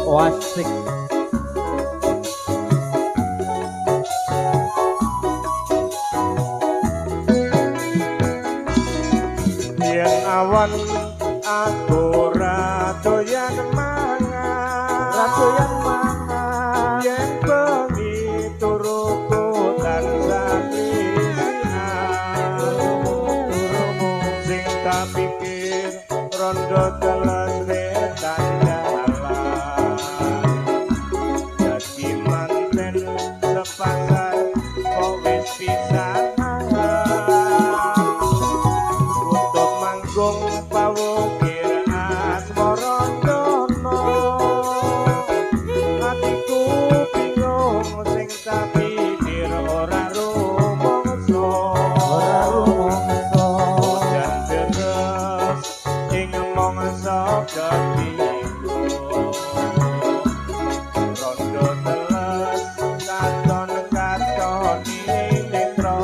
Wasik. Yen awan aku ora doyan mangan, Ora doyan mangan. yen bengi turu tansah sing tak pikir rondo teles wetan dalan dadi manten sepasar kok wis pisahan untuk manggung pawukir asmara dono atiku bingung sing tak pikir ora rumangsa dan terus ing mangsa ketiga rondo teles katon nitro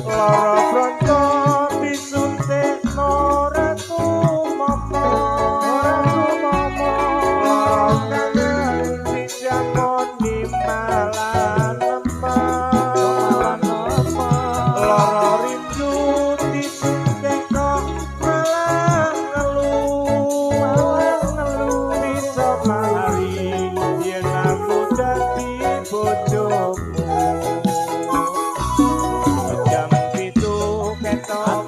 lara bronco disuntik noreku mama lara kangen dijamoni malan lemah lara rindu disuntik kok malah ngeluh bisa mari yen aku dadi bojomu jam pitu ketok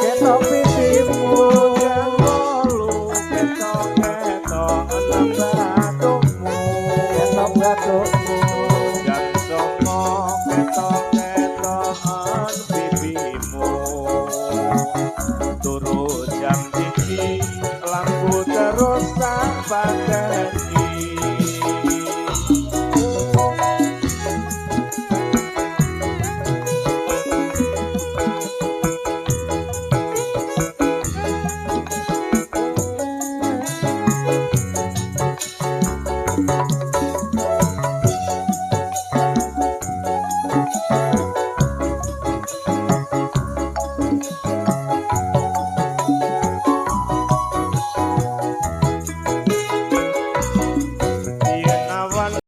ketok pipimu jam 8 ketok enam batukmu Ketok batukmu